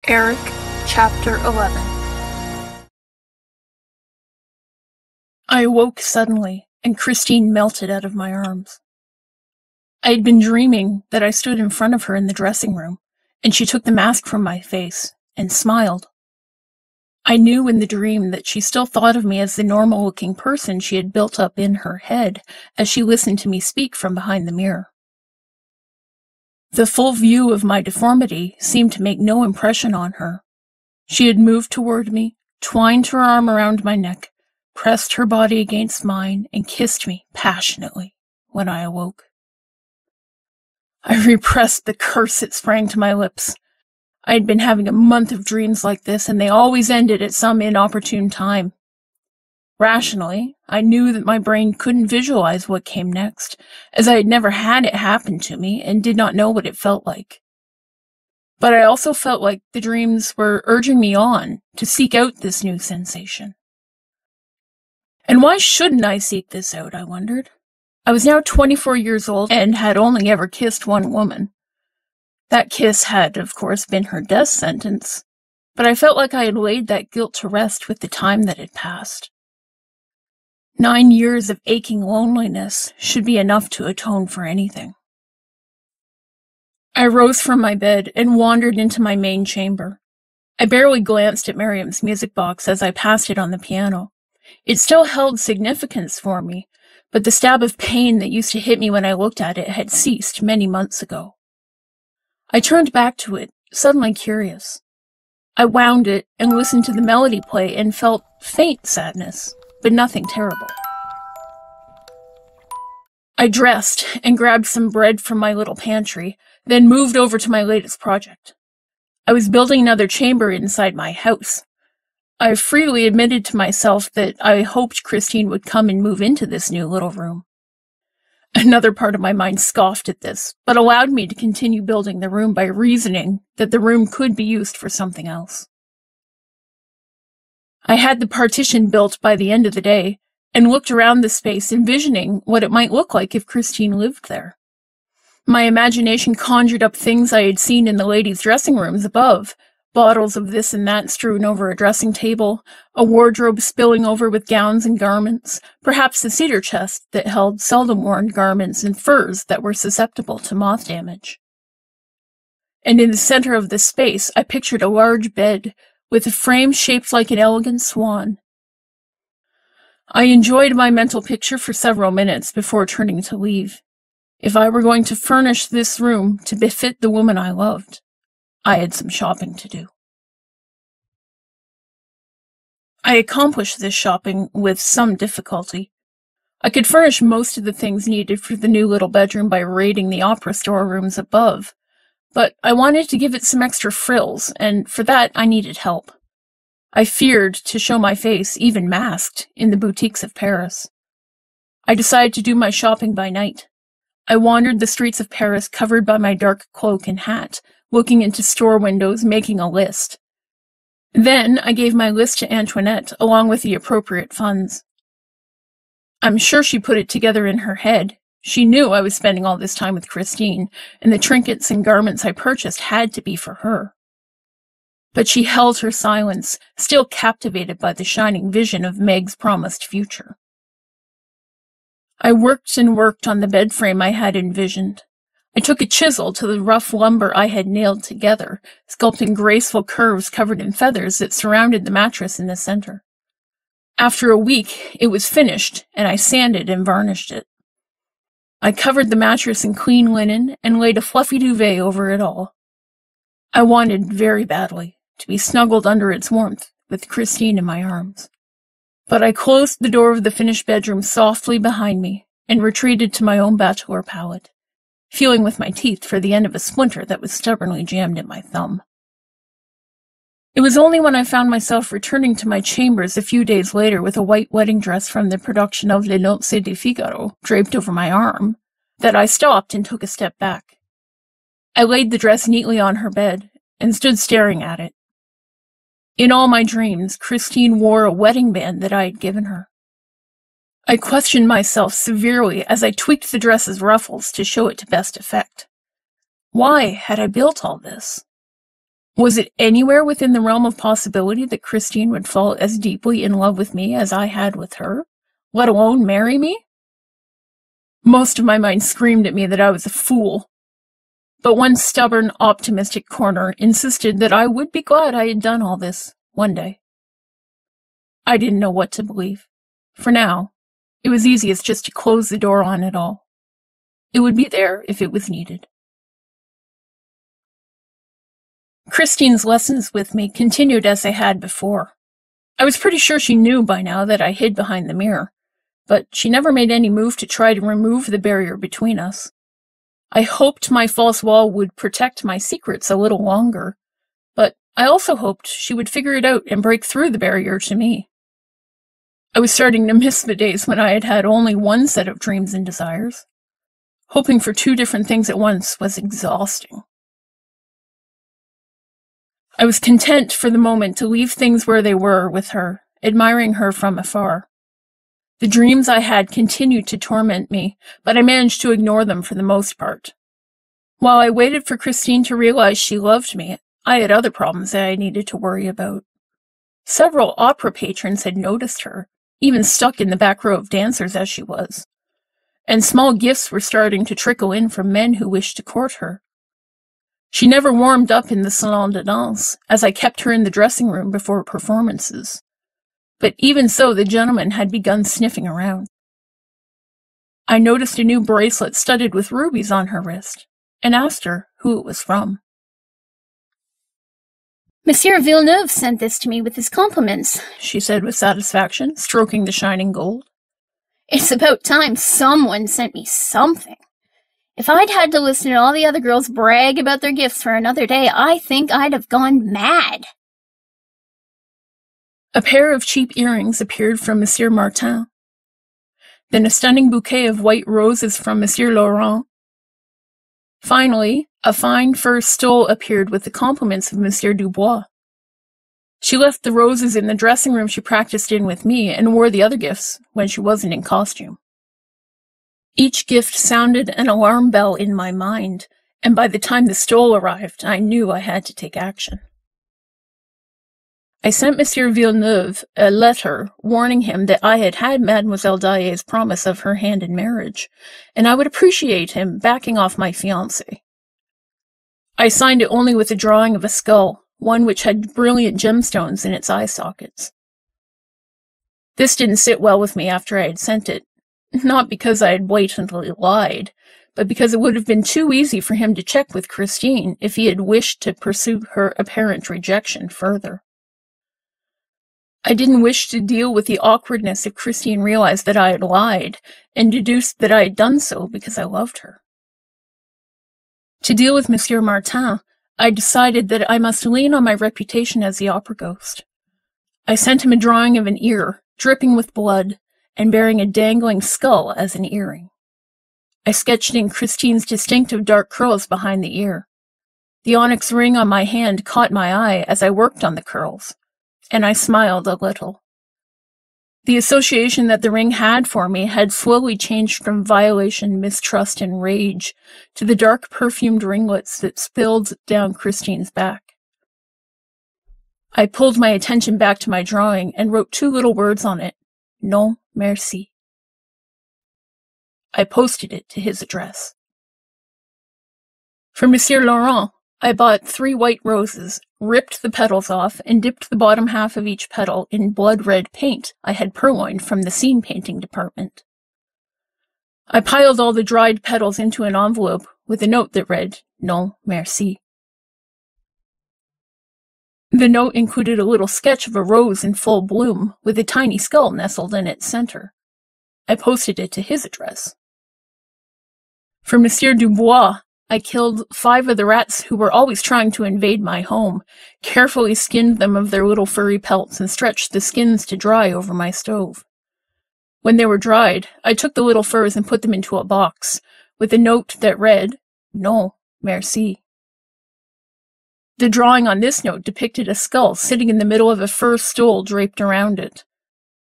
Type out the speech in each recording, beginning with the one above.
Erik, Chapter 11. I awoke suddenly, and Christine melted out of my arms. I had been dreaming that I stood in front of her in the dressing room, and she took the mask from my face and smiled. I knew in the dream that she still thought of me as the normal-looking person she had built up in her head as she listened to me speak from behind the mirror. The full view of my deformity seemed to make no impression on her. She had moved toward me, twined her arm around my neck, pressed her body against mine, and kissed me passionately when I awoke. I repressed the curse that sprang to my lips. I had been having a month of dreams like this, and they always ended at some inopportune time. Rationally, I knew that my brain couldn't visualize what came next, as I had never had it happen to me and did not know what it felt like. But I also felt like the dreams were urging me on to seek out this new sensation. And why shouldn't I seek this out, I wondered. I was now 24 years old and had only ever kissed one woman. That kiss had, of course, been her death sentence, but I felt like I had laid that guilt to rest with the time that had passed. 9 years of aching loneliness should be enough to atone for anything. I rose from my bed and wandered into my main chamber. I barely glanced at Miriam's music box as I passed it on the piano. It still held significance for me, but the stab of pain that used to hit me when I looked at it had ceased many months ago. I turned back to it, suddenly curious. I wound it and listened to the melody play and felt faint sadness, but nothing terrible. I dressed and grabbed some bread from my little pantry, then moved over to my latest project. I was building another chamber inside my house. I freely admitted to myself that I hoped Christine would come and move into this new little room. Another part of my mind scoffed at this, but allowed me to continue building the room by reasoning that the room could be used for something else. I had the partition built by the end of the day, and looked around the space envisioning what it might look like if Christine lived there. My imagination conjured up things I had seen in the ladies' dressing rooms above, bottles of this and that strewn over a dressing table, a wardrobe spilling over with gowns and garments, perhaps a cedar chest that held seldom-worn garments and furs that were susceptible to moth damage. And in the center of this space I pictured a large bed, with a frame shaped like an elegant swan. I enjoyed my mental picture for several minutes before turning to leave. If I were going to furnish this room to befit the woman I loved, I had some shopping to do. I accomplished this shopping with some difficulty. I could furnish most of the things needed for the new little bedroom by raiding the opera storerooms above, but I wanted to give it some extra frills, and for that I needed help. I feared to show my face, even masked, in the boutiques of Paris. I decided to do my shopping by night. I wandered the streets of Paris covered by my dark cloak and hat, looking into store windows, making a list. Then I gave my list to Antoinette, along with the appropriate funds. I'm sure she put it together in her head. She knew I was spending all this time with Christine, and the trinkets and garments I purchased had to be for her. But she held her silence, still captivated by the shining vision of Meg's promised future. I worked and worked on the bed frame I had envisioned. I took a chisel to the rough lumber I had nailed together, sculpting graceful curves covered in feathers that surrounded the mattress in the center. After a week, it was finished, and I sanded and varnished it. I covered the mattress in clean linen and laid a fluffy duvet over it all. I wanted very badly to be snuggled under its warmth with Christine in my arms. But I closed the door of the finished bedroom softly behind me and retreated to my own bachelor pallet, feeling with my teeth for the end of a splinter that was stubbornly jammed in my thumb. It was only when I found myself returning to my chambers a few days later with a white wedding dress from the production of Les Nozze di Figaro draped over my arm that I stopped and took a step back. I laid the dress neatly on her bed and stood staring at it. In all my dreams, Christine wore a wedding band that I had given her. I questioned myself severely as I tweaked the dress's ruffles to show it to best effect. Why had I built all this? Was it anywhere within the realm of possibility that Christine would fall as deeply in love with me as I had with her, let alone marry me? Most of my mind screamed at me that I was a fool, but one stubborn, optimistic corner insisted that I would be glad I had done all this one day. I didn't know what to believe. For now, it was easiest just to close the door on it all. It would be there if it was needed. Christine's lessons with me continued as they had before. I was pretty sure she knew by now that I hid behind the mirror, but she never made any move to try to remove the barrier between us. I hoped my false wall would protect my secrets a little longer, but I also hoped she would figure it out and break through the barrier to me. I was starting to miss the days when I had had only one set of dreams and desires. Hoping for two different things at once was exhausting. I was content for the moment to leave things where they were with her, admiring her from afar. The dreams I had continued to torment me, but I managed to ignore them for the most part. While I waited for Christine to realize she loved me, I had other problems that I needed to worry about. Several opera patrons had noticed her, even stuck in the back row of dancers as she was, and small gifts were starting to trickle in from men who wished to court her. She never warmed up in the salon de danse, as I kept her in the dressing room before performances. But even so, the gentlemen had begun sniffing around. I noticed a new bracelet studded with rubies on her wrist, and asked her who it was from. Monsieur Villeneuve sent this to me with his compliments, she said with satisfaction, stroking the shining gold. It's about time someone sent me something. If I'd had to listen to all the other girls brag about their gifts for another day, I think I'd have gone mad. A pair of cheap earrings appeared from Monsieur Martin. Then a stunning bouquet of white roses from Monsieur Laurent. Finally, a fine fur stole appeared with the compliments of Monsieur Dubois. She left the roses in the dressing room she practiced in with me and wore the other gifts when she wasn't in costume. Each gift sounded an alarm bell in my mind, and by the time the stole arrived, I knew I had to take action. I sent Monsieur Villeneuve a letter warning him that I had had Mademoiselle Daillet's promise of her hand in marriage, and I would appreciate him backing off my fiancée. I signed it only with a drawing of a skull, one which had brilliant gemstones in its eye sockets. This didn't sit well with me after I had sent it, not because I had blatantly lied, but because it would have been too easy for him to check with Christine if he had wished to pursue her apparent rejection further. I didn't wish to deal with the awkwardness if Christine realized that I had lied and deduced that I had done so because I loved her. To deal with Monsieur Martin, I decided that I must lean on my reputation as the opera ghost. I sent him a drawing of an ear, dripping with blood, and bearing a dangling skull as an earring. I sketched in Christine's distinctive dark curls behind the ear. The onyx ring on my hand caught my eye as I worked on the curls, and I smiled a little. The association that the ring had for me had slowly changed from violation, mistrust, and rage to the dark perfumed ringlets that spilled down Christine's back. I pulled my attention back to my drawing and wrote two little words on it, "Non, merci." I posted it to his address. For Monsieur Laurent, I bought 3 white roses, ripped the petals off, and dipped the bottom half of each petal in blood-red paint I had purloined from the scene painting department. I piled all the dried petals into an envelope with a note that read, "Non, merci." The note included a little sketch of a rose in full bloom, with a tiny skull nestled in its center. I posted it to his address. For Monsieur Dubois, I killed 5 of the rats who were always trying to invade my home, carefully skinned them of their little furry pelts, and stretched the skins to dry over my stove. When they were dried, I took the little furs and put them into a box, with a note that read, "Non, merci." The drawing on this note depicted a skull sitting in the middle of a fur stole draped around it.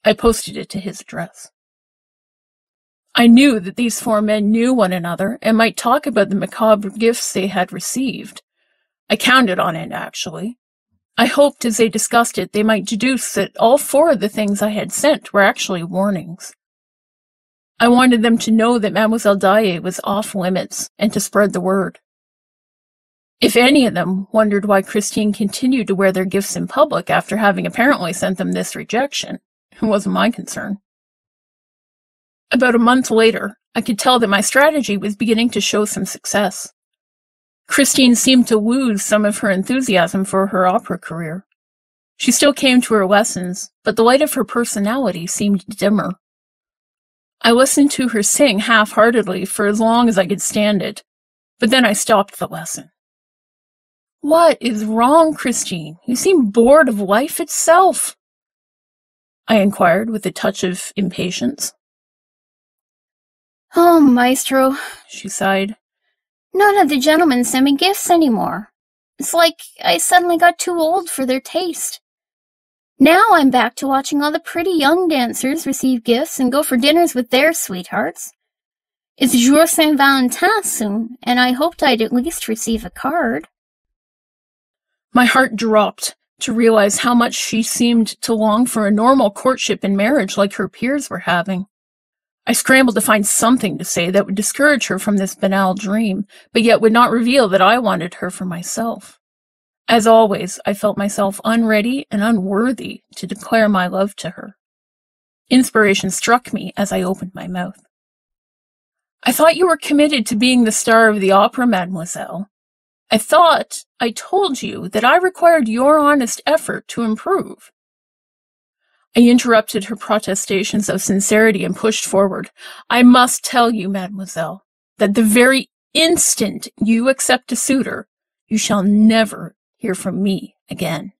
I posted it to his address. I knew that these 4 men knew one another and might talk about the macabre gifts they had received. I counted on it, actually. I hoped as they discussed it they might deduce that all 4 of the things I had sent were actually warnings. I wanted them to know that Mademoiselle Daae was off limits and to spread the word. If any of them wondered why Christine continued to wear their gifts in public after having apparently sent them this rejection, it wasn't my concern. About a month later, I could tell that my strategy was beginning to show some success. Christine seemed to lose some of her enthusiasm for her opera career. She still came to her lessons, but the light of her personality seemed dimmer. I listened to her sing half-heartedly for as long as I could stand it, but then I stopped the lesson. "What is wrong, Christine? You seem bored of life itself," I inquired with a touch of impatience. "Oh, Maestro," she sighed. "None of the gentlemen send me gifts anymore. It's like I suddenly got too old for their taste. Now I'm back to watching all the pretty young dancers receive gifts and go for dinners with their sweethearts. It's Jour Saint Valentin soon, and I hoped I'd at least receive a card." My heart dropped to realize how much she seemed to long for a normal courtship and marriage like her peers were having. I scrambled to find something to say that would discourage her from this banal dream, but yet would not reveal that I wanted her for myself. As always, I felt myself unready and unworthy to declare my love to her. Inspiration struck me as I opened my mouth. "I thought you were committed to being the star of the opera, mademoiselle. I thought I told you that I required your honest effort to improve." I interrupted her protestations of sincerity and pushed forward. "I must tell you, mademoiselle, that the very instant you accept a suitor, you shall never hear from me again.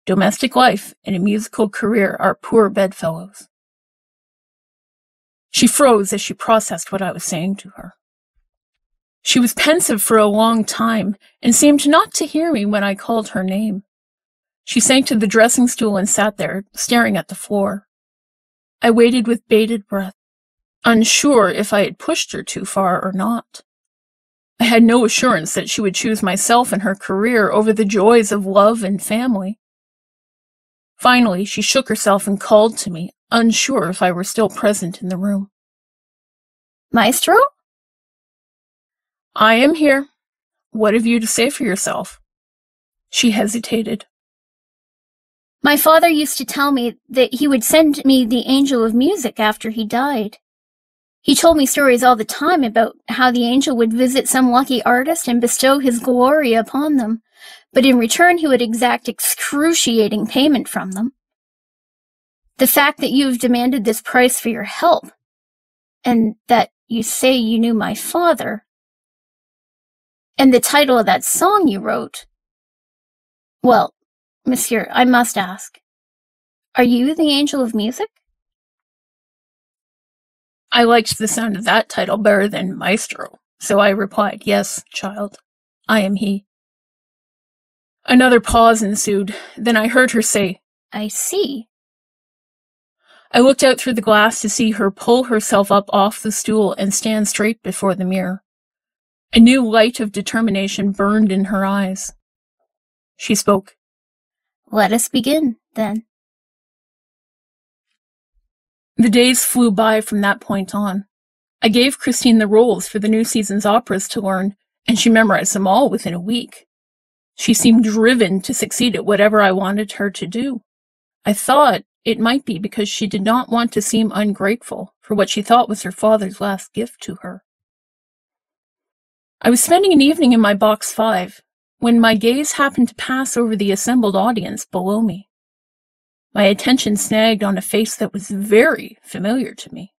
Domestic life and a musical career are poor bedfellows." She froze as she processed what I was saying to her. She was pensive for a long time and seemed not to hear me when I called her name. She sank to the dressing stool and sat there, staring at the floor. I waited with bated breath, unsure if I had pushed her too far or not. I had no assurance that she would choose myself and her career over the joys of love and family. Finally, she shook herself and called to me, unsure if I were still present in the room. "Maestro?" "I am here. What have you to say for yourself?" She hesitated. "My father used to tell me that he would send me the angel of music after he died. He told me stories all the time about how the angel would visit some lucky artist and bestow his glory upon them, but in return he would exact excruciating payment from them. The fact that you have demanded this price for your help, and that you say you knew my father, and the title of that song you wrote, well, monsieur, I must ask, are you the angel of music?" I liked the sound of that title better than Maestro, so I replied, "Yes, child, I am he." Another pause ensued. Then I heard her say, "I see." I looked out through the glass to see her pull herself up off the stool and stand straight before the mirror. A new light of determination burned in her eyes. She spoke. "Let us begin, then." The days flew by from that point on. I gave Christine the roles for the new season's operas to learn, and she memorized them all within a week. She seemed driven to succeed at whatever I wanted her to do. I thought it might be because she did not want to seem ungrateful for what she thought was her father's last gift to her. I was spending an evening in my box 5 when my gaze happened to pass over the assembled audience below me. My attention snagged on a face that was very familiar to me.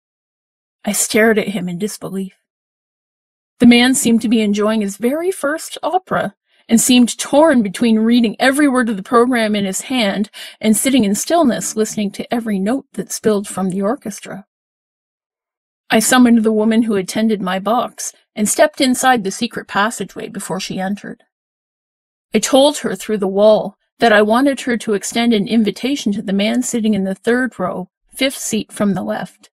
I stared at him in disbelief. The man seemed to be enjoying his very first opera and seemed torn between reading every word of the program in his hand and sitting in stillness listening to every note that spilled from the orchestra. I summoned the woman who attended my box and stepped inside the secret passageway before she entered. I told her through the wall that I wanted her to extend an invitation to the man sitting in the 3rd row, 5th seat from the left,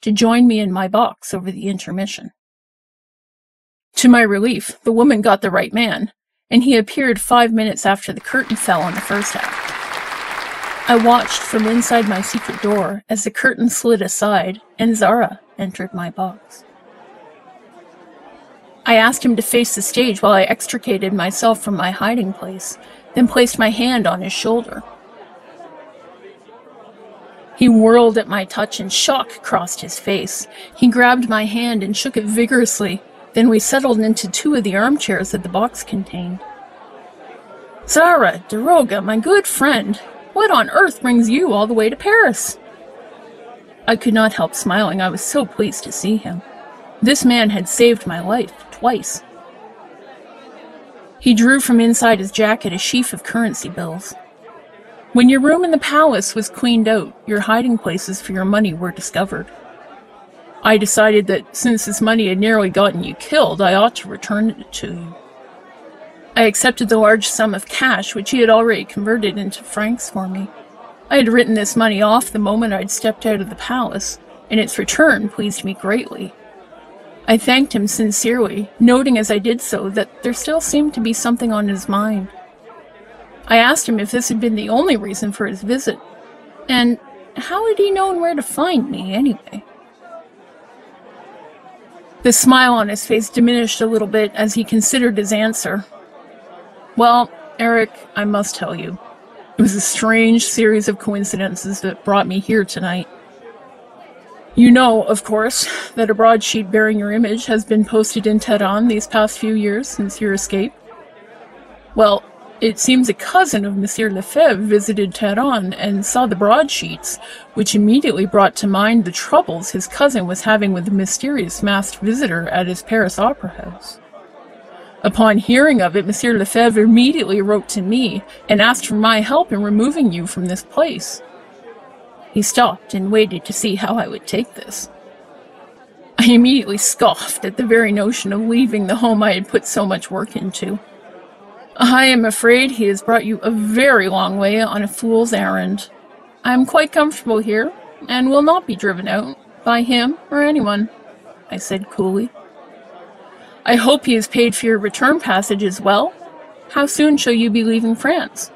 to join me in my box over the intermission. To my relief, the woman got the right man, and he appeared 5 minutes after the curtain fell on the first act. I watched from inside my secret door as the curtain slid aside and Zara entered my box. I asked him to face the stage while I extricated myself from my hiding place, then placed my hand on his shoulder. He whirled at my touch and shock crossed his face. He grabbed my hand and shook it vigorously. Then we settled into 2 of the armchairs that the box contained. "Zara, Daroga, my good friend, what on earth brings you all the way to Paris?" I could not help smiling. I was so pleased to see him. This man had saved my life twice. He drew from inside his jacket a sheaf of currency bills. "When your room in the palace was cleaned out, your hiding places for your money were discovered. I decided that since this money had nearly gotten you killed, I ought to return it to you." I accepted the large sum of cash, which he had already converted into francs for me. I had written this money off the moment I'd stepped out of the palace, and its return pleased me greatly. I thanked him sincerely, noting as I did so that there still seemed to be something on his mind. I asked him if this had been the only reason for his visit, and how had he known where to find me, anyway? The smile on his face diminished a little bit as he considered his answer. "Well, Erik, I must tell you, it was a strange series of coincidences that brought me here tonight. You know, of course, that a broadsheet bearing your image has been posted in Tehran these past few years since your escape. Well, it seems a cousin of Monsieur Lefebvre visited Tehran and saw the broadsheets, which immediately brought to mind the troubles his cousin was having with the mysterious masked visitor at his Paris opera house. Upon hearing of it, Monsieur Lefebvre immediately wrote to me and asked for my help in removing you from this place." He stopped and waited to see how I would take this. I immediately scoffed at the very notion of leaving the home I had put so much work into. "I am afraid he has brought you a very long way on a fool's errand. I am quite comfortable here, and will not be driven out by him or anyone," I said coolly. "I hope he has paid for your return passage as well. How soon shall you be leaving France?"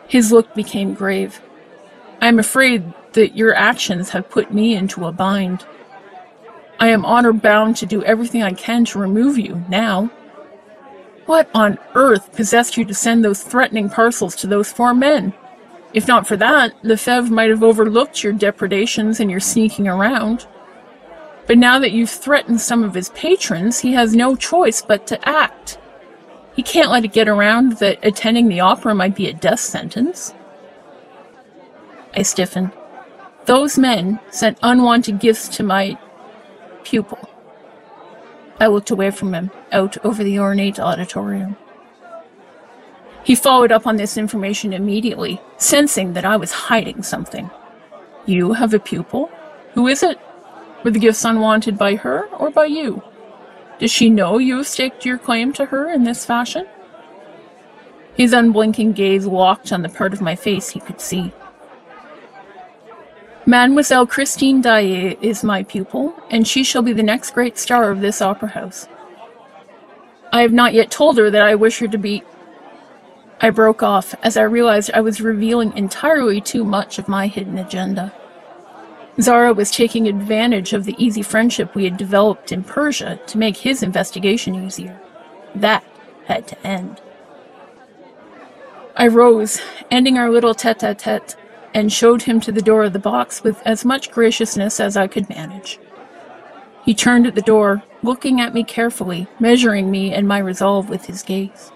His look became grave. "I am afraid that your actions have put me into a bind. I am honor-bound to do everything I can to remove you, now. What on earth possessed you to send those threatening parcels to those 4 men? If not for that, Lefebvre might have overlooked your depredations and your sneaking around. But now that you've threatened some of his patrons, he has no choice but to act. He can't let it get around that attending the opera might be a death sentence." I stiffened. "Those men sent unwanted gifts to my pupil." I looked away from him, out over the ornate auditorium. He followed up on this information immediately, sensing that I was hiding something. "You have a pupil? Who is it? Were the gifts unwanted by her or by you? Does she know you have staked your claim to her in this fashion?" His unblinking gaze locked on the part of my face he could see. "Mademoiselle Christine Daae is my pupil, and she shall be the next great star of this opera house. I have not yet told her that I wish her to be—" I broke off as I realized I was revealing entirely too much of my hidden agenda. Zara was taking advantage of the easy friendship we had developed in Persia to make his investigation easier. That had to end. I rose, ending our little tete-a-tete, and showed him to the door of the box with as much graciousness as I could manage. He turned at the door, looking at me carefully, measuring me and my resolve with his gaze.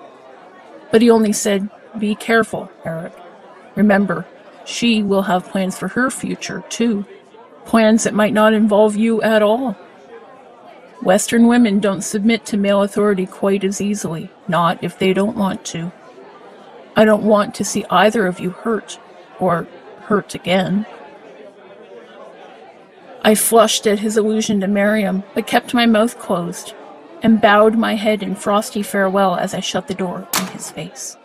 But he only said, "Be careful, Erik. Remember, she will have plans for her future, too. Plans that might not involve you at all. Western women don't submit to male authority quite as easily, not if they don't want to. I don't want to see either of you hurt, or hurt again." I flushed at his allusion to Miriam, but kept my mouth closed, and bowed my head in frosty farewell as I shut the door in his face.